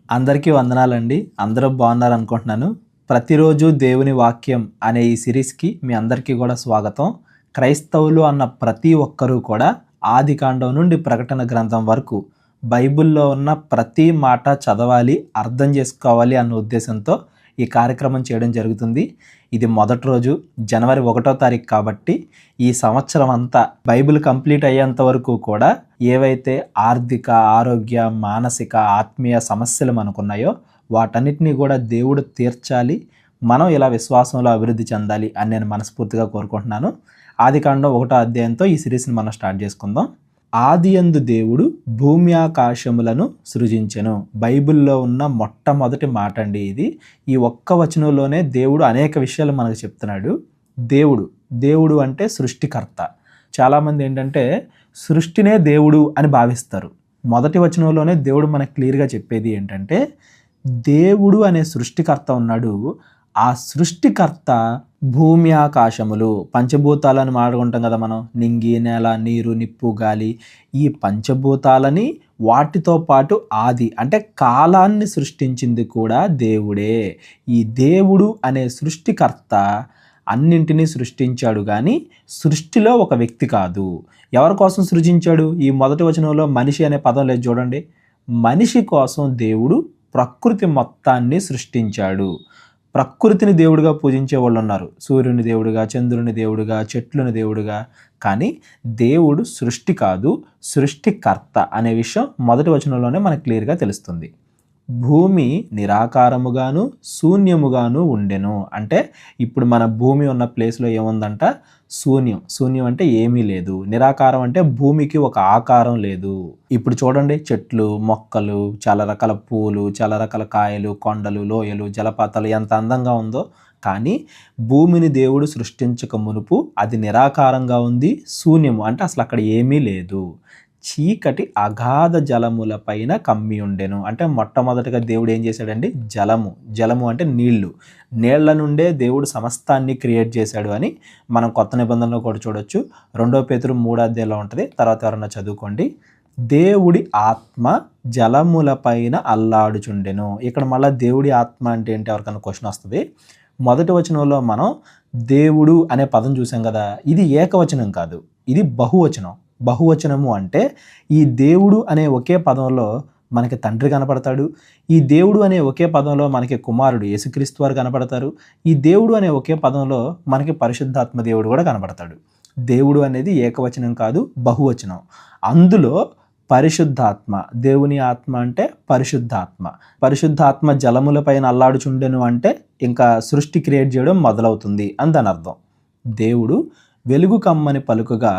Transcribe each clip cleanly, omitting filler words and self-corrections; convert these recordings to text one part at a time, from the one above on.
అందరికీ వందనాలండి. అందరూ బాగున్నారనుకుంటున్నాను. ప్రతిరోజు దేవుని వాక్యం అనే ఈ సిరీస్‌కి మీ అందరికీ కూడా స్వాగతం. క్రైస్తవులు అన్న ప్రతి ఒక్కరూ కూడా ఆదికాండం నుండి ప్రకటన గ్రంథం వరకు బైబిల్‌లో ఉన్న ప్రతి మాట చదవాలి, అర్థం చేసుకోవాలి అన్న ఉద్దేశంతో ఈ కార్యక్రమం చేయడం జరుగుతుంది. ఇది మొదటి రోజు జనవరి 1వ తారీఖు కాబట్టి ఈ సంవత్సరం అంతా బైబిల్ కంప్లీట్ అయ్యేంత వరకు కూడా ఏవైతే ఆర్థిక, ఆరోగ్య, మానసిక, ఆత్మీయ సమస్యలు మనకున్నాయో వాటన్నిటినీ కూడా దేవుడు తీర్చాలి. మనం ఇలా విశ్వాసంలో అభివృద్ధి చెందాలి అని నేను మనస్ఫూర్తిగా కోరుకుంటున్నాను. ఆదికాండం 1వ అధ్యాయంతో ఈ సిరీస్ని మనం స్టార్ట్ చేసుకుందాం. ఆదియందు దేవుడు భూమి ఆకాశములను సృజించెను. బైబిల్లో ఉన్న మొట్టమొదటి మాట అండి ఇది. ఈ ఒక్క వచనంలోనే దేవుడు అనేక విషయాలు మనకు చెప్తున్నాడు. దేవుడు అంటే సృష్టికర్త. చాలామంది ఏంటంటే సృష్టినే దేవుడు అని భావిస్తారు. మొదటి వచనంలోనే దేవుడు మనకు క్లియర్గా చెప్పేది ఏంటంటే దేవుడు అనే సృష్టికర్త ఉన్నాడు. ఆ సృష్టికర్త భూమి ఆకాశములు, పంచభూతాలను మాట్లాడుకుంటాం కదా మనం, నింగి, నేల, నీరు, నిప్పు, గాలి, ఈ పంచభూతాలని వాటితో పాటు ఆది అంటే కాలాన్ని సృష్టించింది కూడా దేవుడే. ఈ దేవుడు అనే సృష్టికర్త అన్నింటినీ సృష్టించాడు కానీ సృష్టిలో ఒక వ్యక్తి కాదు. ఎవరి కోసం సృజించాడు? ఈ మొదటి వచనంలో మనిషి అనే పదం లేదు చూడండి. మనిషి కోసం దేవుడు ప్రకృతి మొత్తాన్ని సృష్టించాడు. ప్రకృతిని దేవుడిగా పూజించే వాళ్ళు ఉన్నారు. సూర్యుని దేవుడిగా, చంద్రుని దేవుడిగా, చెట్లుని దేవుడిగా. కానీ దేవుడు సృష్టి కాదు, సృష్టికర్త అనే విషయం మొదటి వచనంలోనే మనకు క్లియర్గా తెలుస్తుంది. భూమి నిరాకారముగాను శూన్యముగాను ఉండెను. అంటే ఇప్పుడు మన భూమి ఉన్న ప్లేస్లో ఏముందంట? శూన్యం అంటే ఏమీ లేదు. నిరాకారం అంటే భూమికి ఒక ఆకారం లేదు. ఇప్పుడు చూడండి, చెట్లు, మొక్కలు, చాలా రకాల పూలు, చాలా రకాల కాయలు, కొండలు, లోయలు, జలపాతాలు ఎంత అందంగా ఉందో. కానీ భూమిని దేవుడు సృష్టించక మునుపు అది నిరాకారంగా ఉంది, శూన్యము అంటే అసలు అక్కడ ఏమీ లేదు. చీకటి అగాధ జలముల పైన కమ్మి ఉండెను. అంటే మొట్టమొదటిగా దేవుడు ఏం చేశాడండి? జలము అంటే నీళ్ల నుండే దేవుడు సమస్తాన్ని క్రియేట్ చేశాడు అని మనం కొత్త నిబంధనలో కూడా చూడొచ్చు. 2 పేతురు 3వ అధ్యాయంలో ఉంటుంది. తర్వాత ఎవరన్నా చదువుకోండి. దేవుడి ఆత్మ జలముల పైన అల్లాడుచుండెను. ఇక్కడ మళ్ళీ దేవుడి ఆత్మ అంటే ఏంటి? ఎవరికైనా క్వశ్చన్ వస్తుంది. మొదటి వచనంలో మనం దేవుడు అనే పదం చూసాం కదా. ఇది ఏకవచనం కాదు, ఇది బహువచనము. అంటే ఈ దేవుడు అనే ఒకే పదంలో మనకి తండ్రి కనపడతాడు. ఈ దేవుడు అనే ఒకే పదంలో మనకి కుమారుడు యేసుక్రీస్తు వారు కనపడతారు. ఈ దేవుడు అనే ఒకే పదంలో మనకి పరిశుద్ధాత్మ దేవుడు కూడా కనపడతాడు. దేవుడు అనేది ఏకవచనం కాదు, బహువచనం. అందులో పరిశుద్ధాత్మ, దేవుని ఆత్మ అంటే పరిశుద్ధాత్మ జలముల పైన అల్లాడుచుండెను అంటే ఇంకా సృష్టి క్రియేట్ చేయడం మొదలవుతుంది అని దాని అర్థం. దేవుడు వెలుగు కమ్మని పలుకగా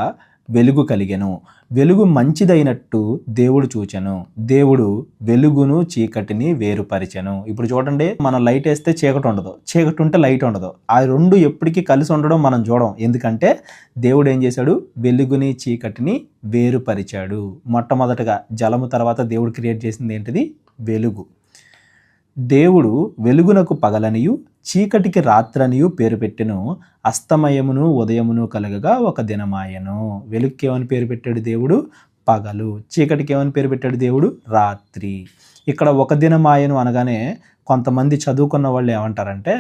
వెలుగు కలిగెను. వెలుగు మంచిదైనట్టు దేవుడు చూచెను. దేవుడు వెలుగును చీకటిని వేరుపరిచెను. ఇప్పుడు చూడండి, మనం లైట్ వేస్తే చీకటి ఉండదు, చీకటి ఉంటే లైట్ ఉండదు. ఆ రెండు ఎప్పటికీ కలిసి ఉండడం మనం చూడం. ఎందుకంటే దేవుడు ఏం చేశాడు? వెలుగుని చీకటిని వేరుపరిచాడు. మొట్టమొదటగా జలము తర్వాత దేవుడు క్రియేట్ చేసింది ఏంటిది? వెలుగు. దేవుడు వెలుగునకు పగలనియు చీకటికి రాత్రనియు పేరు పెట్టెను. అస్తమయమును ఉదయమును కలగగా ఒక దినమాయను. వెలుగుకి ఏమని పేరు పెట్టాడు దేవుడు? పగలు. చీకటికి ఏమని పేరు పెట్టాడు దేవుడు? రాత్రి. ఇక్కడ ఒక దినమాయను అనగానే కొంతమంది చదువుకున్న వాళ్ళు ఏమంటారంటే,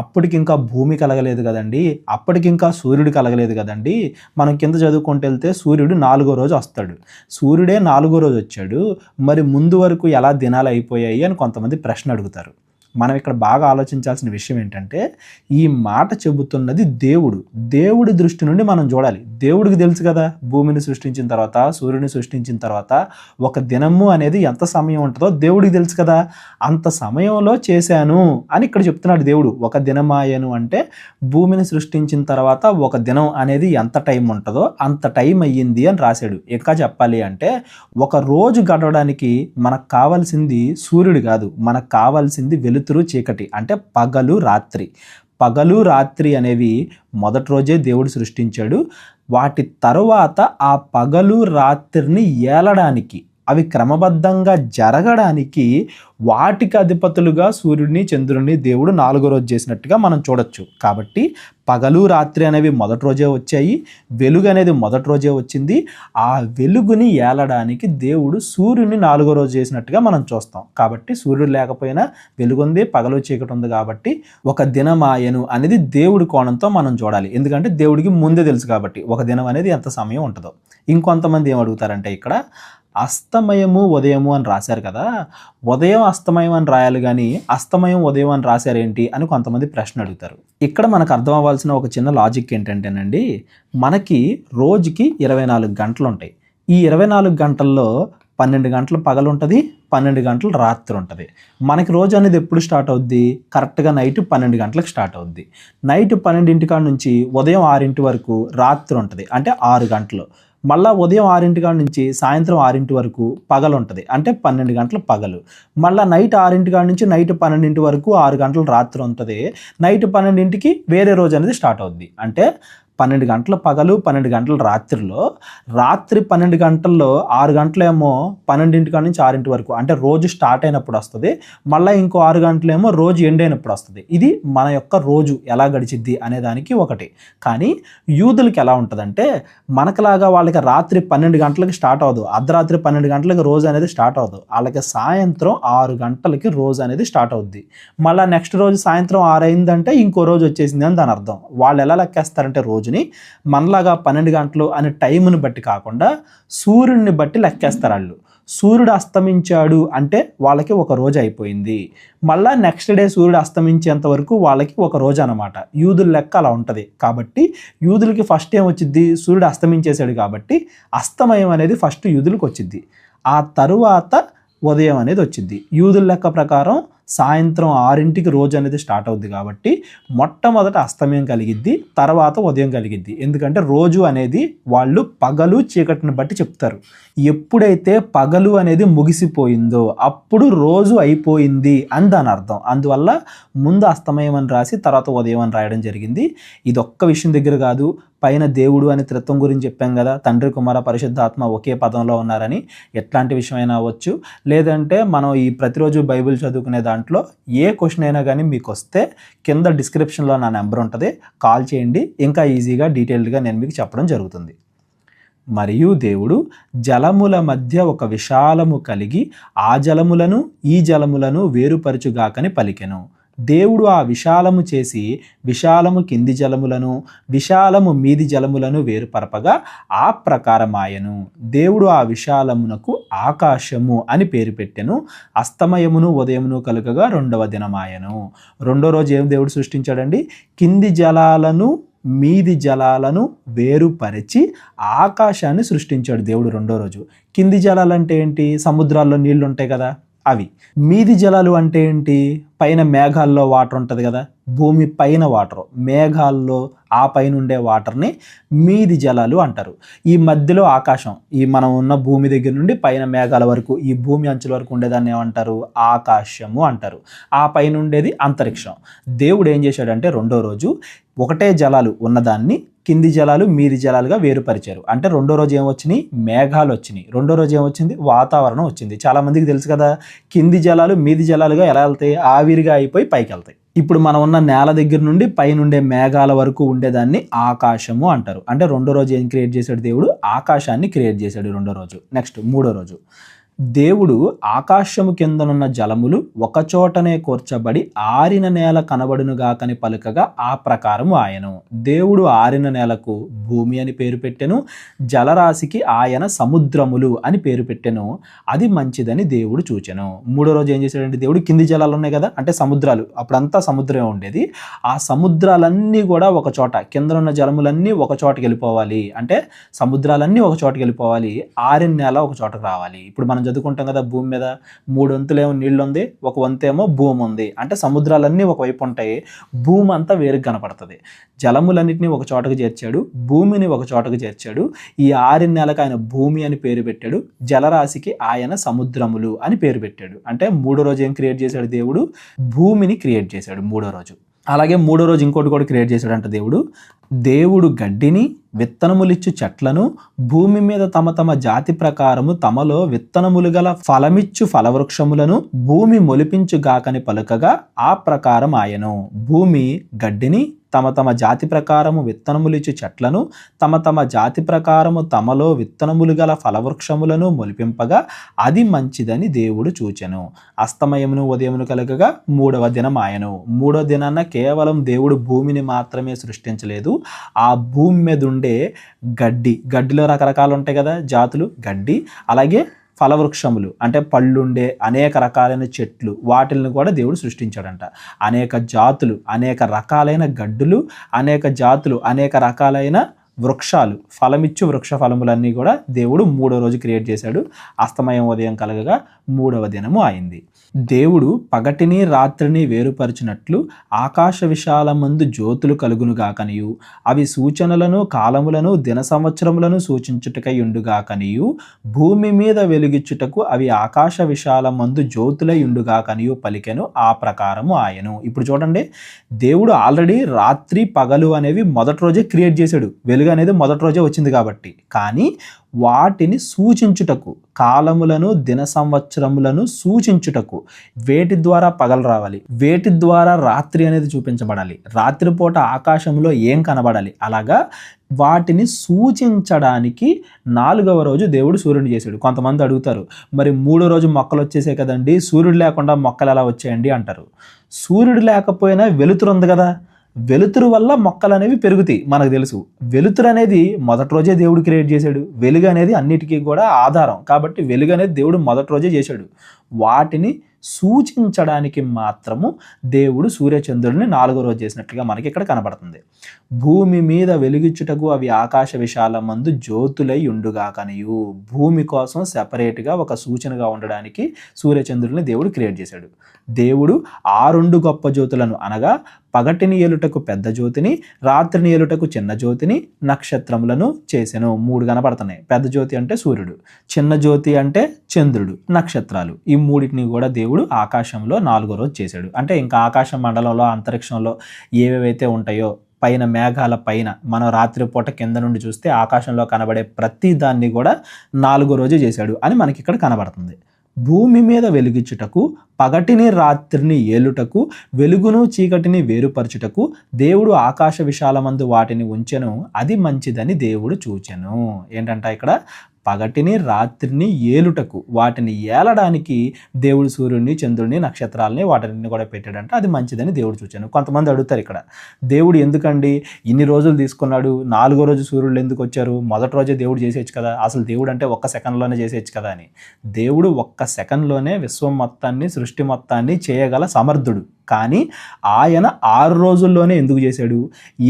అప్పటికి ఇంకా భూమి కలగలేదు కదండి, అప్పటికి ఇంకా సూర్యుడు కలగలేదు కదండి, మనం కింద చదువుకుంటూ వెళ్తే సూర్యుడు 4వ రోజు వస్తాడు, సూర్యుడే 4వ రోజు వచ్చాడు, మరి ముందు వరకు ఎలా దినాలు అయిపోయాయి అని కొంతమంది ప్రశ్న అడుగుతారు. మనం ఇక్కడ బాగా ఆలోచించాల్సిన విషయం ఏంటంటే, ఈ మాట చెబుతున్నది దేవుడి దృష్టి నుండి మనం చూడాలి. దేవుడికి తెలుసు కదా, భూమిని సృష్టించిన తర్వాత, సూర్యుని సృష్టించిన తర్వాత ఒక దినము అనేది ఎంత సమయం ఉంటుందో దేవుడికి తెలుసు కదా. అంత సమయంలో చేశాను అని ఇక్కడ చెప్తున్నాడు దేవుడు. ఒక దినమాయను అంటే భూమిని సృష్టించిన తర్వాత ఒక దినం అనేది ఎంత టైం ఉంటుందో అంత టైం అయ్యింది అని రాశాడు. ఇంకా చెప్పాలి అంటే ఒక రోజు గడవడానికి మనకు కావాల్సింది సూర్యుడు కాదు, మనకు కావాల్సింది వెలుతురు, చీకటి. అంటే పగలు రాత్రి అనేవి మొదటి రోజే దేవుడు సృష్టించాడు. వాటి తరువాత ఆ పగలు రాత్రిని ఏలడానికి, అవి క్రమబద్ధంగా జరగడానికి వాటికి అధిపతులుగా సూర్యుడిని చంద్రుడిని దేవుడు 4వ రోజు చేసినట్టుగా మనం చూడొచ్చు. కాబట్టి పగలు రాత్రి అనేవి మొదటి రోజే వచ్చాయి, వెలుగు అనేది మొదటి రోజే వచ్చింది. ఆ వెలుగుని ఏలడానికి దేవుడు సూర్యుడిని 4వ రోజు చేసినట్టుగా మనం చూస్తాం. కాబట్టి సూర్యుడు లేకపోయినా వెలుగుంది, పగలు చీకటి ఉంది. కాబట్టి ఒక దినమాయను అనేది దేవుడి కోణంతో మనం చూడాలి. ఎందుకంటే దేవుడికి ముందే తెలుసు కాబట్టి ఒక దినం అనేది ఎంత సమయం ఉంటుందో. ఇంకొంతమంది ఏం అడుగుతారంటే ఇక్కడ అస్తమయము ఉదయము అని రాశారు కదా, ఉదయం అస్తమయం అని రాయాలి కానీ అస్తమయం ఉదయం అని రాశారేంటి అని కొంతమంది ప్రశ్న అడుగుతారు. ఇక్కడ మనకు అర్థం అవ్వాల్సిన ఒక చిన్న లాజిక్ ఏంటంటేనండి, మనకి రోజుకి 24 గంటలు ఉంటాయి. ఈ 24 గంటల్లో 12 గంటలు పగలు ఉంటుంది, 12 గంటలు రాత్రి ఉంటుంది. మనకి రోజు అనేది ఎప్పుడు స్టార్ట్ అవుద్ది? కరెక్ట్గా నైట్ 12 గంటలకు స్టార్ట్ అవుద్ది. నైట్ 12 కాడ నుంచి ఉదయం 6 వరకు రాత్రి ఉంటుంది, అంటే 6 గంటలు. మళ్ళీ ఉదయం 6 కాడ నుంచి సాయంత్రం 6 వరకు పగలు ఉంటుంది, అంటే 12 గంటలు పగలు. మళ్ళీ నైట్ 6 కాడ నుంచి నైట్ 12 వరకు 6 గంటలు రాత్రి ఉంటుంది. నైట్ 12కి వేరే రోజు అనేది స్టార్ట్ అవుద్ది. అంటే 12 గంటల పగలు, 12 గంటల రాత్రిలో, రాత్రి 12 గంటల్లో 6 గంటలేమో 12 కాడ నుంచి 6 వరకు, అంటే రోజు స్టార్ట్ అయినప్పుడు వస్తుంది. మళ్ళీ ఇంకో 6 గంటలేమో రోజు ఎండ్ అయినప్పుడు వస్తుంది. ఇది మన యొక్క రోజు ఎలా గడిచిద్ది అనే దానికి ఒకటి. కానీ యూదులకి ఎలా ఉంటుందంటే, మనకులాగా వాళ్ళకి రాత్రి 12 గంటలకి స్టార్ట్ అవ్వదు, అర్ధరాత్రి 12 గంటలకి రోజు అనేది స్టార్ట్ అవ్వదు. వాళ్ళకి సాయంత్రం 6 గంటలకి రోజు అనేది స్టార్ట్ అవుద్ది. మళ్ళీ నెక్స్ట్ రోజు సాయంత్రం 6 అయిందంటే ఇంకో రోజు వచ్చేసింది అని దాని అర్థం. వాళ్ళు ఎలా లెక్కేస్తారంటే రోజుని మనలాగా 12 గంటలు అనే టైంని బట్టి కాకుండా సూర్యుడిని బట్టి లెక్కేస్తారు వాళ్ళు. సూర్యుడు అస్తమించాడు అంటే వాళ్ళకి ఒక రోజు అయిపోయింది. మళ్ళీ నెక్స్ట్ డే సూర్యుడు అస్తమించేంత వరకు వాళ్ళకి ఒక రోజు అనమాట. యూదుల లెక్క అలా ఉంటుంది. కాబట్టి యూదులకి ఫస్ట్ ఏం వచ్చింది? సూర్యుడు అస్తమించేశాడు కాబట్టి అస్తమయం అనేది ఫస్ట్ యూదులకు వచ్చింది. ఆ తరువాత ఉదయం అనేది వచ్చింది. యూదుల లెక్క ప్రకారం సాయంత్రం 6కి రోజు అనేది స్టార్ట్ అవుద్ది. కాబట్టి మొట్టమొదట అస్తమయం కలిగిద్ది, తర్వాత ఉదయం కలిగిద్ది. ఎందుకంటే రోజు అనేది వాళ్ళు పగలు చీకటిని బట్టి చెప్తారు. ఎప్పుడైతే పగలు అనేది ముగిసిపోయిందో అప్పుడు రోజు అయిపోయింది అని దాని అర్థం. అందువల్ల ముందు అస్తమయం అని రాసి తర్వాత ఉదయం అని రాయడం జరిగింది. ఇది ఒక్క విషయం దగ్గర కాదు, పైన దేవుడు అనే త్రిత్వం గురించి చెప్పాం కదా, తండ్రి కుమార పరిశుద్ధాత్మ ఒకే పదంలో ఉన్నారని. ఎట్లాంటి విషయమైనా అవ్వచ్చు, లేదంటే మనం ఈ ప్రతిరోజు బైబిల్ చదువుకునే దాంట్లో ఏ క్వశ్చన్ అయినా కానీ మీకు వస్తే కింద డిస్క్రిప్షన్లో నా నెంబర్ ఉంటుంది, కాల్ చేయండి. ఇంకా ఈజీగా డీటెయిల్డ్గా నేను మీకు చెప్పడం జరుగుతుంది. మరియు దేవుడు జలముల మధ్య ఒక విశాలము కలిగి ఆ జలములను ఈ జలములను వేరుపరచుగాకని పలికెను. దేవుడు ఆ విశాలము చేసి విశాలము కింది జలములను విశాలము మీది జలములను వేరుపరపగా ఆ ప్రకారమాయను. దేవుడు ఆ విశాలమునకు ఆకాశము అని పేరు పెట్టెను. అస్తమయమును ఉదయమును కలుగగా 2వ దినమాయను. 2వ రోజు ఏం దేవుడు సృష్టించాడండి? కింది జలాలను మీది జలాలను వేరుపరిచి ఆకాశాన్ని సృష్టించాడు దేవుడు 2వ రోజు. కింది జలాలు అంటే ఏంటి? సముద్రాల్లో నీళ్లు ఉంటాయి కదా అవి. మీది జలాలు అంటే ఏంటి? పైన మేఘాల్లో వాటర్ ఉంటుంది కదా, భూమి పైన వాటర్, మేఘాల్లో ఆ పైన ఉండే వాటర్ని మీది జలాలు అంటారు. ఈ మధ్యలో ఆకాశం, ఈ మనం ఉన్న భూమి దగ్గర నుండి పైన మేఘాల వరకు, ఈ భూమి అంచుల వరకు ఉండేదాన్ని ఏమంటారు? ఆకాశము అంటారు. ఆ పైన ఉండేది అంతరిక్షం. దేవుడు ఏం చేశాడంటే 2వ రోజు ఒకటే జలాలు ఉన్నదాన్ని కింది జలాలు మీది జలాలుగా వేరుపరిచారు. అంటే 2వ రోజు ఏమొచ్చినాయి? మేఘాలు వచ్చినాయి. 2వ రోజు ఏమొచ్చింది? వాతావరణం వచ్చింది. చాలా మందికి తెలుసు కదా, కింది జలాలు మీది జలాలుగా ఎలా వెళ్తాయి? ఆవిరిగా అయిపోయి పైకి వెళ్తాయి. ఇప్పుడు మనం ఉన్న నేల దగ్గర నుండి పైనుండే మేఘాల వరకు ఉండేదాన్ని ఆకాశము అంటారు. అంటే 2వ రోజు ఏం క్రియేట్ చేశాడు దేవుడు? ఆకాశాన్ని క్రియేట్ చేశాడు 2వ రోజు. నెక్స్ట్ 3వ రోజు దేవుడు ఆకాశము కిందనున్న జలములు ఒకచోటనే కూర్చబడి ఆరిన నేల కనబడునుగాకని పలుకగా ఆ ప్రకారము ఆయను. దేవుడు ఆరిన నేలకు భూమి అని పేరు పెట్టెను, జలరాశికి ఆయన సముద్రములు అని పేరు పెట్టెను. అది మంచిదని దేవుడు చూచెను. 3వ రోజు ఏం చేశాడంటే దేవుడు కింది జలాలు ఉన్నాయి కదా, అంటే సముద్రాలు, అప్పుడంతా సముద్రమే ఉండేది. ఆ సముద్రాలన్నీ కూడా ఒక చోట, కిందనున్న జలములన్నీ ఒక చోటకి వెళ్ళిపోవాలి, అంటే సముద్రాలన్నీ ఒక చోటకి వెళ్ళిపోవాలి, ఆరిన నేల ఒక చోటకు రావాలి. ఇప్పుడు మనం చదువుకుంటాం కదా, భూమి మీద 3 వంతులేమో నీళ్ళు ఉంది, ఒక వంతేమో భూమి ఉంది. అంటే సముద్రాలన్నీ ఒకవైపు ఉంటాయి, భూమి అంతా వేరుగా కనపడుతుంది. జలములన్నింటినీ ఒక చోటకు చేర్చాడు, భూమిని ఒక చోటకు చేర్చాడు. ఈ ఆరిన నెలకు ఆయన భూమి అని పేరు పెట్టాడు, జలరాశికి ఆయన సముద్రములు అని పేరు పెట్టాడు. అంటే 3వ రోజు ఏం క్రియేట్ చేశాడు దేవుడు? భూమిని క్రియేట్ చేశాడు 3వ రోజు. అలాగే మూడో రోజు ఇంకోటి కూడా క్రియేట్ చేశాడంట దేవుడు. దేవుడు గడ్డిని, విత్తనములిచ్చు చెట్లను, భూమి మీద తమ తమ జాతి ప్రకారము తమలో విత్తనములు గల ఫలమిచ్చు ఫలవృక్షములను భూమి మొలిపించు గాకని పలుకగా ఆ ప్రకారం ఆయను. భూమి గడ్డిని, తమ తమ జాతి ప్రకారము విత్తనములిచ్చు చెట్లను, తమ తమ జాతి ప్రకారము తమలో విత్తనములు గల ఫలవృక్షములను మొలిపింపగా అది మంచిదని దేవుడు చూచెను. అస్తమయమును ఉదయమును కలగగా మూడవ దినం ఆయను. మూడో దినాన కేవలం దేవుడు భూమిని మాత్రమే సృష్టించలేదు, ఆ భూమి మీద ఉండే గడ్డిలో రకరకాలు ఉంటాయి కదా జాతులు, గడ్డి, అలాగే ఫలవృక్షములు అంటే పళ్ళుండే అనేక రకాలైన చెట్లు, వాటిని కూడా దేవుడు సృష్టించాడంట. అనేక జాతులు, అనేక రకాలైన గడ్డులు, అనేక జాతులు, అనేక రకాలైన వృక్షాలు, ఫలమిచ్చు వృక్ష ఫలములన్నీ కూడా దేవుడు మూడో రోజు క్రియేట్ చేశాడు. అస్తమయం ఉదయం కలగగా మూడవ దినము అయింది. దేవుడు పగటిని రాత్రిని వేరుపరిచినట్లు ఆకాశ విశాలమందు జ్యోతులు కలుగునుగాకనియు అవి సూచనలను కాలములను దిన సంవత్సరములను సూచించుటకై ఉండుగాకనియు భూమి మీద వెలుగిచ్చుటకు అవి ఆకాశ విశాలమందు జ్యోతులై ఉండుగాకనియు పలికెను. ఆ ప్రకారము ఆయను. ఇప్పుడు చూడండి, దేవుడు ఆల్రెడీ రాత్రి పగలు అనేవి మొదటి రోజే క్రియేట్ చేశాడు. వెలుగు అనేది మొదటి రోజే వచ్చింది కాబట్టి. కానీ వాటిని సూచించుటకు, కాలములను దిన సంవత్సరములను సూచించుటకు, వేటి ద్వారా పగలు రావాలి, వేటి ద్వారా రాత్రి అనేది చూపించబడాలి, రాత్రిపూట ఆకాశంలో ఏం కనబడాలి, అలాగా వాటిని సూచించడానికి నాలుగవ రోజు దేవుడు సూర్యుని చేశాడు. కొంతమంది అడుగుతారు, మరి మూడో రోజు మొక్కలు వచ్చేసాయి కదండి, సూర్యుడు లేకుండా మొక్కలు ఎలా వచ్చాయండి అంటారు. సూర్యుడు లేకపోయినా వెలుతురు ఉంది కదా, వెలుతురు వల్ల మొక్కలు అనేవి పెరుగుతాయి. మనకు తెలుసు వెలుతురు అనేది మొదటి రోజే దేవుడు క్రియేట్ చేశాడు. వెలుగు అనేది అన్నిటికీ కూడా ఆధారం కాబట్టి వెలుగు అనేది దేవుడు మొదటి రోజే చేశాడు. వాటిని సూచించడానికి మాత్రము దేవుడు సూర్యచంద్రుడిని నాలుగో రోజు చేసినట్లుగా మనకి ఇక్కడ కనబడుతుంది. భూమి మీద వెలుగిచ్చుటకు అవి ఆకాశ విశాలమందు జ్యోతులై ఉండుగాకనియు. భూమి కోసం సెపరేట్గా ఒక సూచనగా ఉండడానికి సూర్యచంద్రుడిని దేవుడు క్రియేట్ చేశాడు. దేవుడు ఆ రెండు గొప్ప జ్యోతులను అనగా పగటిని ఏలుటకు పెద్ద జ్యోతిని, రాత్రిని ఏలుటకు చిన్న జ్యోతిని, నక్షత్రములను చేసెను. మూడు కనపడుతున్నాయి. పెద్ద జ్యోతి అంటే సూర్యుడు, చిన్న జ్యోతి అంటే చంద్రుడు, నక్షత్రాలు. ఈ మూడింటిని కూడా దేవుడు ఆకాశంలో నాలుగో రోజు చేశాడు. అంటే ఇంకా ఆకాశ మండలంలో, అంతరిక్షంలో ఏవేవైతే ఉంటాయో, పైన మేఘాల పైన మనం రాత్రిపూట కింద నుండి చూస్తే ఆకాశంలో కనబడే ప్రతి దాన్ని కూడా నాలుగో రోజు చేశాడు అని మనకి ఇక్కడ కనబడుతుంది. భూమి మీద వెలుగిచ్చుటకు, పగటిని రాత్రిని ఏలుటకు, వెలుగును చీకటిని వేరుపరచుటకు దేవుడు ఆకాశ విశాలమందు వాటిని ఉంచెను. అది మంచిదని దేవుడు చూచెను. ఏంటంట ఇక్కడ పగటిని రాత్రిని ఏలుటకు, వాటిని ఏలడానికి దేవుడు సూర్యుడిని, చంద్రుడిని, నక్షత్రాలని వాటిని కూడా పెట్టాడంట. అది మంచిదని దేవుడు చూచాను. కొంతమంది అడుగుతారు, ఇక్కడ దేవుడు ఎందుకండి ఇన్ని రోజులు తీసుకున్నాడు, నాలుగో రోజు సూర్యుడు ఎందుకు వచ్చారు, మొదటి రోజే దేవుడు చేసేయచ్చు కదా, అసలు దేవుడు అంటే ఒక్క సెకండ్లోనే చేసేయచ్చు కదా అని. దేవుడు ఒక్క సెకండ్లోనే విశ్వం మొత్తాన్ని, సృష్టి మొత్తాన్ని చేయగల సమర్థుడు. కానీ ఆయన 6 రోజుల్లోనే ఎందుకు చేశాడు,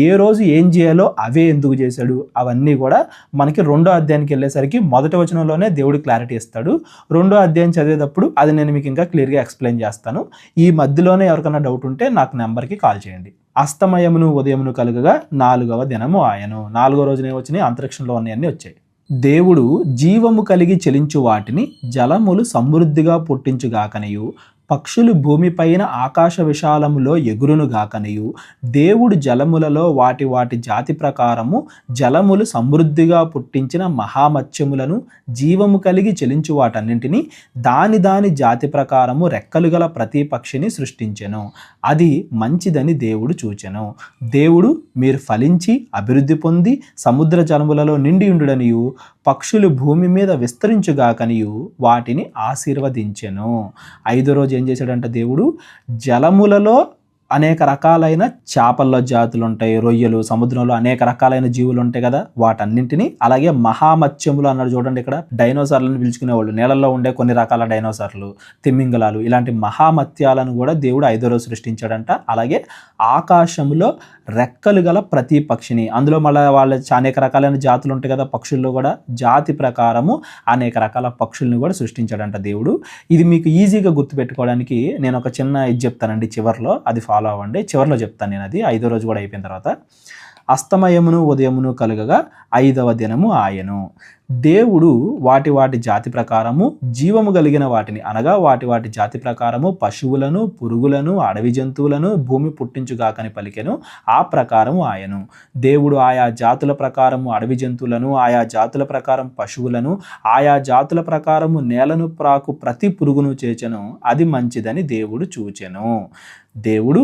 ఏ రోజు ఏం చేయాలో అవే ఎందుకు చేశాడు, అవన్నీ కూడా మనకి 2వ అధ్యాయానికి వెళ్ళేసరికి మొదటి వచనంలోనే దేవుడు క్లారిటీ ఇస్తాడు. 2వ అధ్యాయం చదివేటప్పుడు అది నేను మీకు ఇంకా క్లియర్గా ఎక్స్ప్లెయిన్ చేస్తాను. ఈ మధ్యలోనే ఎవరికైనా డౌట్ ఉంటే నాకు నెంబర్కి కాల్ చేయండి. అస్తమయమును ఉదయమును కలుగగా 4వ దినము ఆయను. 4వ రోజునే వచ్చినాయి, అంతరిక్షంలో ఉన్నాయన్నీ వచ్చాయి. దేవుడు జీవము కలిగి చెలించు వాటిని జలములు సమృద్ధిగా పుట్టించుగాకనియు పక్షులు భూమిపైన ఆకాశ విశాలములో ఎగురును గాకనియు దేవుడు జలములలో వాటి వాటి జాతి ప్రకారము జలములు సమృద్ధిగా పుట్టించిన మహామత్స్యములను జీవము కలిగి చెలించు వాటన్నింటినీ దాని దాని జాతి ప్రకారము రెక్కలు గల ప్రతి పక్షిని సృష్టించెను. అది మంచిదని దేవుడు చూచెను. దేవుడు మీరు ఫలించి అభివృద్ధి పొంది సముద్ర జలములలో నిండి ఉండుడనియు పక్షులు భూమి మీద విస్తరించుగాకనియు వాటిని ఆశీర్వదించెను. 5వ రోజు ఏం చేశాడంట దేవుడు, జలములలో అనేక రకాలైన చేపల్లో జాతులు ఉంటాయి, రొయ్యలు, సముద్రంలో అనేక రకాలైన జీవులు ఉంటాయి కదా, వాటన్నింటినీ, అలాగే మహామత్స్యములు అన్నాడు చూడండి, ఇక్కడ డైనోసార్లను పిలుచుకునేవాళ్ళు, నీళ్ళల్లో ఉండే కొన్ని రకాల డైనోసార్లు, తిమ్మింగలాలు, ఇలాంటి మహామత్యాలను కూడా దేవుడు 5వ రోజు సృష్టించాడంట. అలాగే ఆకాశంలో రెక్కలు గల ప్రతి పక్షిని, అందులో మళ్ళీ వాళ్ళ అనేక రకాలైన జాతులు ఉంటాయి కదా పక్షుల్లో కూడా, జాతి ప్రకారము అనేక రకాల పక్షుల్ని కూడా సృష్టించాడంట దేవుడు. ఇది మీకు ఈజీగా గుర్తుపెట్టుకోవడానికి నేను ఒక చిన్న ఇది చెప్తానండి చివరిలో, అది ఫాలో అవ్వండి. చివరిలో చెప్తాను నేను, అది 5వ రోజు కూడా అయిపోయిన తర్వాత. అస్తమయమును ఉదయమును కలుగగా 5వ దినము ఆయను. దేవుడు వాటి వాటి జాతి ప్రకారము జీవము కలిగిన వాటిని అనగా వాటి వాటి జాతి ప్రకారము పశువులను, పురుగులను, అడవి జంతువులను భూమి పుట్టించుగాకని పలికెను. ఆ ప్రకారము ఆయను. దేవుడు ఆయా జాతుల ప్రకారము అడవి జంతువులను, ఆయా జాతుల ప్రకారం పశువులను, ఆయా జాతుల ప్రకారము నేలను ప్రాకు ప్రతి పురుగును చేచెను. అది మంచిదని దేవుడు చూచెను. దేవుడు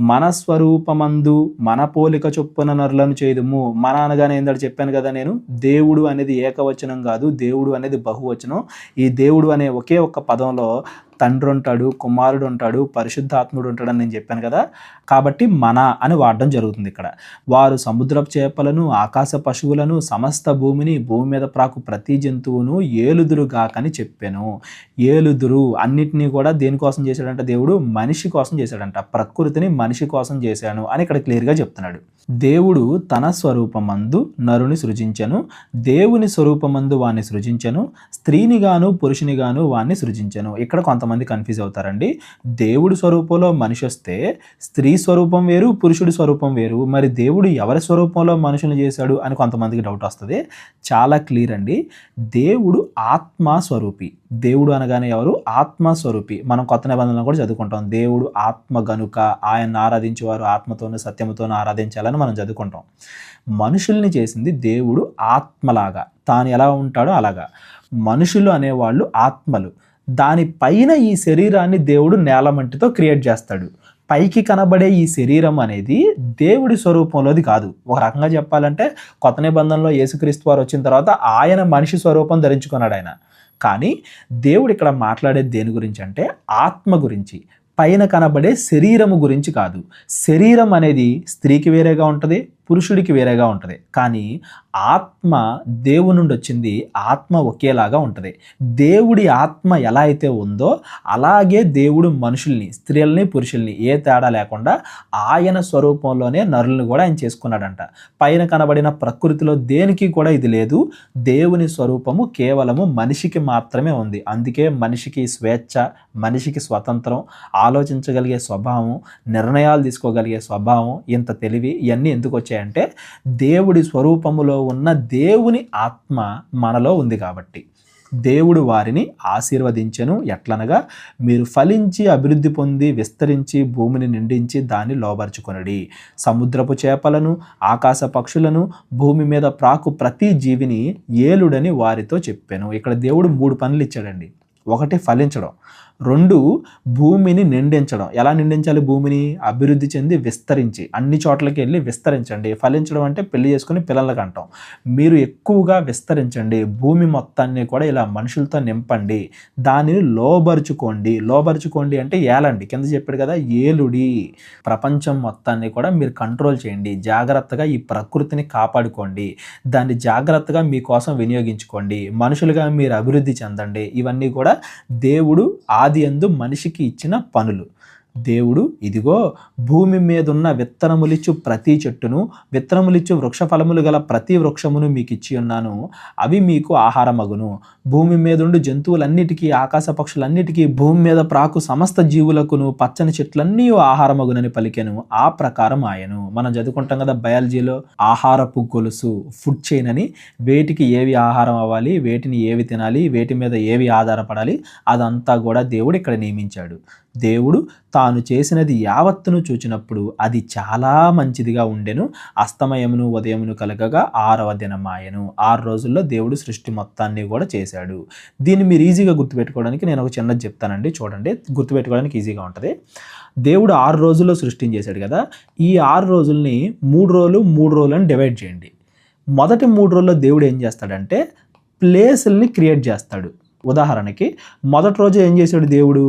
మన స్వరూపమందు మన పోలిక చొప్పున నరులను చేయుదుము. మన అనగానే ఏంటంటే చెప్పాను కదా నేను, దేవుడు అనేది ఏకవచనం కాదు, దేవుడు అనేది బహువచనం. ఈ దేవుడు అనే ఒకే ఒక్క పదంలో తండ్రి ఉంటాడు, కుమారుడు ఉంటాడు, పరిశుద్ధాత్ముడు ఉంటాడని నేను చెప్పాను కదా. కాబట్టి మన అని వాడడం జరుగుతుంది ఇక్కడ. వారు సముద్రపు చేపలను, ఆకాశ పశువులను, సమస్త భూమిని, భూమి మీద ప్రాకు ప్రతి జంతువును ఏలుదురుగాకని చెప్పాను. ఏలుదురు అన్నిటినీ కూడా దేనికోసం చేశాడంట? దేవుడు మనిషి కోసం చేశాడంట. ప్రకృతిని మనిషి కోసం చేశాను అని ఇక్కడ క్లియర్గా చెప్తున్నాడు. దేవుడు తన స్వరూపమందు నరుని సృజించెను, దేవుని స్వరూపమందు వాణ్ణి సృజించెను, స్త్రీనిగాను పురుషునిగాను వాణ్ణి సృజించెను. ఇక్కడ కొంతమంది కన్ఫ్యూజ్ అవుతారండి. దేవుడి స్వరూపంలో మనిషి వస్తే స్త్రీ స్వరూపం వేరు, పురుషుడి స్వరూపం వేరు. మరి దేవుడు ఎవరి స్వరూపంలో మనుషులను చేశాడు అని కొంతమందికి డౌట్ వస్తుంది. చాలా క్లియర్ అండి. దేవుడు ఆత్మస్వరూపి. దేవుడు అనగానే ఎవరు? ఆత్మస్వరూపి. మనం కొత్త నిబంధనలు కూడా చదువుకుంటాం. దేవుడు ఆత్మ గనుక ఆయన్ని ఆరాధించేవారు ఆత్మతోనూ సత్యముతోనూ ఆరాధించాలని మనం చదువుకుంటాం. మనుషుల్ని చేసింది దేవుడు ఆత్మలాగా, తాను ఎలా ఉంటాడో అలాగా. మనుషులు అనేవాళ్ళు ఆత్మలు. దానిపైన ఈ శరీరాన్ని దేవుడు నేలమంటితో క్రియేట్ చేస్తాడు. పైకి కనబడే ఈ శరీరం అనేది దేవుడి స్వరూపంలోది కాదు. ఒక రకంగా చెప్పాలంటే కొత్త నిబంధనలో యేసుక్రీస్తు వారు వచ్చిన తర్వాత ఆయన మనిషి స్వరూపం ధరించుకున్నాడు ఆయన. కానీ దేవుడు ఇక్కడ మాట్లాడేది దేని గురించి అంటే ఆత్మ గురించి, పైన కనబడే శరీరము గురించి కాదు. శరీరం అనేది స్త్రీకి వేరేగా ఉంటుంది, పురుషుడికి వేరేగా ఉంటుంది. కానీ ఆత్మ దేవుని నుండి వచ్చింది, ఆత్మ ఒకేలాగా ఉంటుంది. దేవుడి ఆత్మ ఎలా అయితే ఉందో అలాగే దేవుడు మనుషుల్ని, స్త్రీలని, పురుషుల్ని ఏ తేడా లేకుండా ఆయన స్వరూపంలోనే నరులను కూడా ఆయన చేసుకున్నాడంట. పైన కనబడిన ప్రకృతిలో దేనికి కూడా ఇది లేదు. దేవుని స్వరూపము కేవలము మనిషికి మాత్రమే ఉంది. అందుకే మనిషికి స్వేచ్ఛ, మనిషికి స్వతంత్రం, ఆలోచించగలిగే స్వభావం, నిర్ణయాలు తీసుకోగలిగే స్వభావం, ఇంత తెలివి, ఇవన్నీ ఎందుకు వచ్చాయంటే దేవుడి స్వరూపములో ఉన్న దేవుని ఆత్మ మనలో ఉంది కాబట్టి. దేవుడు వారిని ఆశీర్వదించెను. ఎట్లనగా మీరు ఫలించి అభివృద్ధి పొంది విస్తరించి భూమిని నిండించి దాన్ని లోబర్చుకొనుడి. సముద్రపు చేపలను, ఆకాశ పక్షులను, భూమి మీద ప్రాకు ప్రతి జీవిని ఏలుడని వారితో చెప్పాను. ఇక్కడ దేవుడు 3 పనులు ఇచ్చాడండి. 1 ఫలించడం, 2 భూమిని నిండించడం. ఎలా నిండించాలి? భూమిని అభివృద్ధి చెంది విస్తరించి అన్ని చోట్లకి వెళ్ళి విస్తరించండి. ఫలించడం అంటే పెళ్లి చేసుకుని పిల్లలకు అంటాం. మీరు ఎక్కువగా విస్తరించండి, భూమి మొత్తాన్ని కూడా ఇలా మనుషులతో నింపండి, దానిని లోబరుచుకోండి. లోబరుచుకోండి అంటే ఏలండి, కింద చెప్పాడు కదా, ఏలుడి. ప్రపంచం మొత్తాన్ని కూడా మీరు కంట్రోల్ చేయండి. జాగ్రత్తగా ఈ ప్రకృతిని కాపాడుకోండి, దాన్ని జాగ్రత్తగా మీకోసం వినియోగించుకోండి, మనుషులుగా మీరు అభివృద్ధి చెందండి. ఇవన్నీ కూడా దేవుడు ఆదియందు మనిషికి ఇచ్చిన పనులు. దేవుడు ఇదిగో భూమి మీద ఉన్న విత్తనములిచ్చు ప్రతి చెట్టును, విత్తనములిచ్చు వృక్ష ఫలములు గల ప్రతి వృక్షమును మీకు ఇచ్చి ఉన్నాను, అవి మీకు ఆహారమగును. భూమి మీద ఉండు జంతువులన్నిటికీ, ఆకాశ పక్షులన్నిటికీ, భూమి మీద ప్రాకు సమస్త జీవులకును పచ్చని చెట్లన్నీ ఆహారమగునని పలికెను. ఆ ప్రకారం ఆయను. మనం చదువుకుంటాం కదా బయాలజీలో, ఆహారపు గొలుసు, ఫుడ్ చైన్ అని. వేటికి ఏవి ఆహారం అవ్వాలి, వేటిని ఏవి తినాలి, వేటి మీద ఏవి ఆధారపడాలి, అదంతా కూడా దేవుడు ఇక్కడ నియమించాడు. దేవుడు తాను చేసినది యావత్తును చూచినప్పుడు అది చాలా మంచిదిగా ఉండెను. అస్తమయమును ఉదయమును కలగగా 6వ దినమాయెను. 6 రోజుల్లో దేవుడు సృష్టి మొత్తాన్ని కూడా చేశాడు. దీన్ని మీరు ఈజీగా గుర్తుపెట్టుకోవడానికి నేను ఒక చిన్నది చెప్తానండి, చూడండి. గుర్తుపెట్టుకోవడానికి ఈజీగా ఉంటుంది. దేవుడు 6 రోజుల్లో సృష్టించేశాడు కదా. ఈ 6 రోజుల్ని 3 రోజులు 3 రోజులు అని డివైడ్ చేయండి. మొదటి 3 రోజుల్లో దేవుడు ఏం చేస్తాడంటే ప్లేసుల్ని క్రియేట్ చేస్తాడు. ఉదాహరణకి మొదటి రోజు ఏం చేశాడు? దేవుడు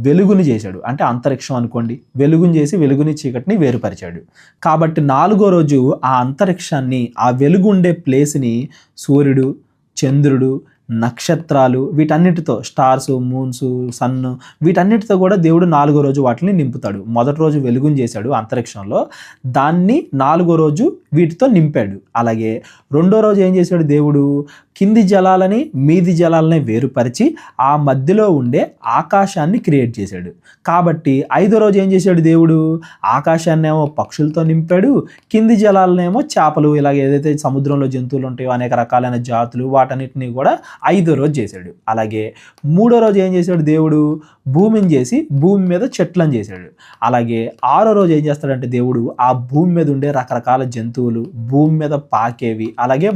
వెలుగుని చేశాడు, అంటే అంతరిక్షం అనుకోండి. వెలుగుని చేసి వెలుగుని చీకటిని వేరుపరిచాడు. కాబట్టి 4వ రోజు ఆ అంతరిక్షాన్ని, ఆ వెలుగు ఉండే ప్లేస్ని సూర్యుడు, చంద్రుడు, నక్షత్రాలు, వీటన్నిటితో, స్టార్స్, మూన్స్, సన్, వీటన్నిటితో కూడా దేవుడు 4వ రోజు వాటిని నింపుతాడు. మొదటి రోజు వెలుగుని చేశాడు అంతరిక్షంలో, దాన్ని 4వ రోజు వీటితో నింపాడు. అలాగే 2వ రోజు ఏం చేశాడు? దేవుడు కింది జలాలని మీది జలాలని వేరుపరిచి ఆ మధ్యలో ఉండే ఆకాశాన్ని క్రియేట్ చేశాడు. కాబట్టి 5వ రోజు ఏం చేశాడు దేవుడు? ఆకాశాన్ని ఏమో పక్షులతో నింపాడు, కింది జలాలనేమో చేపలు, ఇలాగ ఏదైతే సముద్రంలో జంతువులు ఉంటాయో అనేక రకాలైన జాతులు వాటన్నిటిని కూడా 5వ రోజు చేశాడు. అలాగే 3వ రోజు ఏం చేశాడు దేవుడు? భూమిని చేసి భూమి మీద చెట్లను చేశాడు. అలాగే 6వ రోజు ఏం చేస్తాడంటే దేవుడు ఆ భూమి మీద ఉండే రకరకాల జంతువులు, భూమి మీద పాకేవి, అలాగే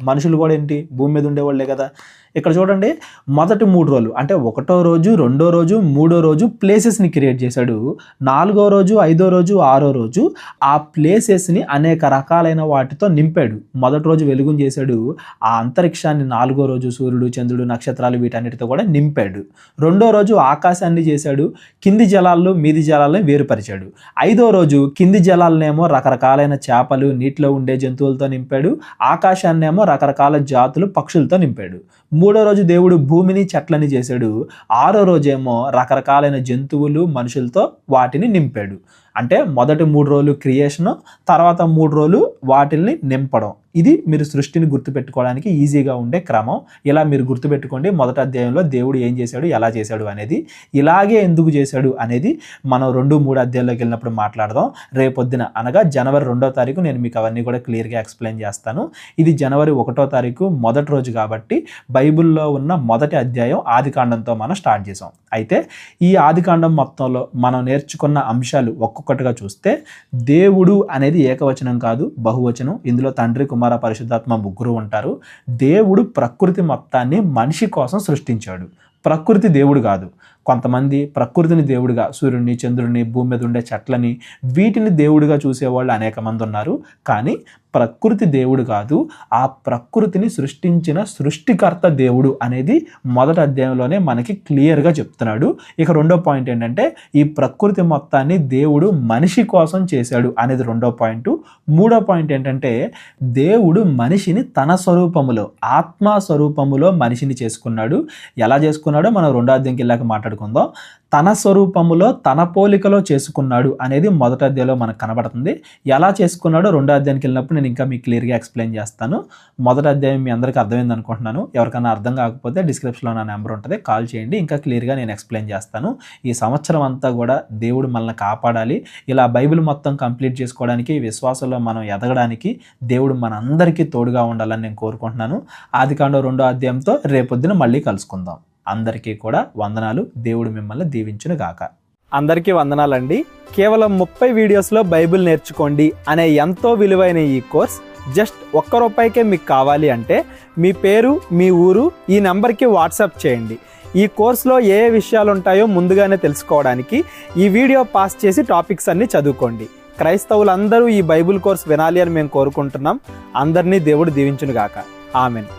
మనుషులు కూడా ఏంటి భూమి మీద ఉండేవాళ్ళే కదా. ఇక్కడ చూడండి, మొదటి 3 రోజులు అంటే 1వ రోజు, 2వ రోజు, 3వ రోజు ప్లేసెస్ని క్రియేట్ చేశాడు. 4వ రోజు, 5వ రోజు, 6వ రోజు ఆ ప్లేసెస్ని అనేక రకాలైన వాటితో నింపాడు. మొదటి రోజు వెలుగుని చేశాడు, ఆ అంతరిక్షాన్ని 4వ రోజు సూర్యుడు, చంద్రుడు, నక్షత్రాలు వీటన్నిటితో కూడా నింపాడు. 2వ రోజు ఆకాశాన్ని చేశాడు, కింది జలాల్లో మీది జలాలను వేరుపరిచాడు. 5వ రోజు కింది జలాలనేమో రకరకాలైన చేపలు, నీటిలో ఉండే జంతువులతో నింపాడు, ఆకాశాన్నేమో రకరకాల జాతులు పక్షులతో నింపాడు. 3వ రోజు దేవుడు భూమిని చెట్లని చేశాడు. 6వ రోజేమో రకరకాలైన జంతువులు, మనుషులతో వాటిని నింపాడు. అంటే మొదటి 3 రోజులు క్రియేషను, తర్వాత 3 రోజులు వాటిల్ని నింపడం. ఇది మీరు సృష్టిని గుర్తుపెట్టుకోవడానికి ఈజీగా ఉండే క్రమం. ఇలా మీరు గుర్తుపెట్టుకోండి. మొదటి అధ్యాయంలో దేవుడు ఏం చేశాడు, ఎలా చేశాడు అనేది, ఇలాగే ఎందుకు చేశాడు అనేది మనం 2, 3 అధ్యాయంలోకి వెళ్ళినప్పుడు మాట్లాడదాం. రేపొద్దున అనగా జనవరి 2వ తారీఖు నేను మీకు అవన్నీ కూడా క్లియర్గా ఎక్స్ప్లెయిన్ చేస్తాను. ఇది జనవరి 1వ తారీఖు మొదటి రోజు కాబట్టి బైబిల్లో ఉన్న మొదటి అధ్యాయం ఆదికాండంతో మనం స్టార్ట్ చేసాం. అయితే ఈ ఆదికాండం మొత్తంలో మనం నేర్చుకున్న అంశాలు ఒక్కొక్కటిగా చూస్తే, దేవుడు అనేది ఏకవచనం కాదు, బహువచనం. ఇందులో తండ్రి, కుమార, పరిశుద్ధాత్మ ముగ్గురు ఉంటారు. దేవుడు ప్రకృతి మొత్తాన్ని మనిషి కోసం సృష్టించాడు. ప్రకృతి దేవుడు కాదు. కొంతమంది ప్రకృతిని దేవుడిగా, సూర్యుడిని, చంద్రుడిని, భూమి మీద ఉండే చెట్లని, వీటిని దేవుడిగా చూసేవాళ్ళు అనేక మంది ఉన్నారు. కానీ ప్రకృతి దేవుడు కాదు, ఆ ప్రకృతిని సృష్టించిన సృష్టికర్త దేవుడు అనేది మొదటి అధ్యాయంలోనే మనకి క్లియర్గా చెప్తున్నాడు. ఇక 2వ పాయింట్ ఏంటంటే, ఈ ప్రకృతి మొత్తాన్ని దేవుడు మనిషి కోసం చేశాడు అనేది 2వ పాయింట్. 3వ పాయింట్ ఏంటంటే, దేవుడు మనిషిని తన స్వరూపములో, ఆత్మ స్వరూపములో మనిషిని చేసుకున్నాడు. ఎలా చేసుకున్నాడో మనం 2వ అధ్యాయంకి వెళ్ళాక మాట్లాడుకుందాం. తన స్వరూపములో, తన పోలికలో చేసుకున్నాడు అనేది మొదటి అధ్యాయంలో మనకు కనబడుతుంది. ఎలా చేసుకున్నాడో 2వ అధ్యాయానికి వెళ్ళినప్పుడు నేను ఇంకా మీకు క్లియర్గా ఎక్స్ప్లెయిన్ చేస్తాను. మొదటి అధ్యాయం మీ అందరికీ అర్థమైంది అనుకుంటున్నాను. ఎవరికైనా అర్థం కాకపోతే డిస్క్రిప్షన్లో నా నెంబర్ ఉంటుంది, కాల్ చేయండి, ఇంకా క్లియర్గా నేను ఎక్స్ప్లెయిన్ చేస్తాను. ఈ సంవత్సరం అంతా కూడా దేవుడు మనల్ని కాపాడాలి. ఇలా బైబిల్ మొత్తం కంప్లీట్ చేసుకోవడానికి, విశ్వాసంలో మనం ఎదగడానికి దేవుడు మనందరికీ తోడుగా ఉండాలని నేను కోరుకుంటున్నాను. ఆదికాండం 2వ అధ్యాయంతో రేపొద్దున మళ్ళీ కలుసుకుందాం. అందరికీ కూడా వందనాలు. దేవుడు మిమ్మల్ని దీవించును గాక. అందరికీ వందనాలండి. కేవలం 30 వీడియోస్లో బైబిల్ నేర్చుకోండి అనే ఎంతో విలువైన ఈ కోర్స్ జస్ట్ ₹1 మీకు కావాలి అంటే మీ పేరు, మీ ఊరు ఈ నెంబర్కి వాట్సాప్ చేయండి. ఈ కోర్సులో ఏ విషయాలు ఉంటాయో ముందుగానే తెలుసుకోవడానికి ఈ వీడియో పాస్ చేసి టాపిక్స్ అన్ని చదువుకోండి. క్రైస్తవులందరూ ఈ బైబిల్ కోర్స్ వినాలి అని మేము కోరుకుంటున్నాం. అందరినీ దేవుడు దీవించును గాక. ఆమెన్.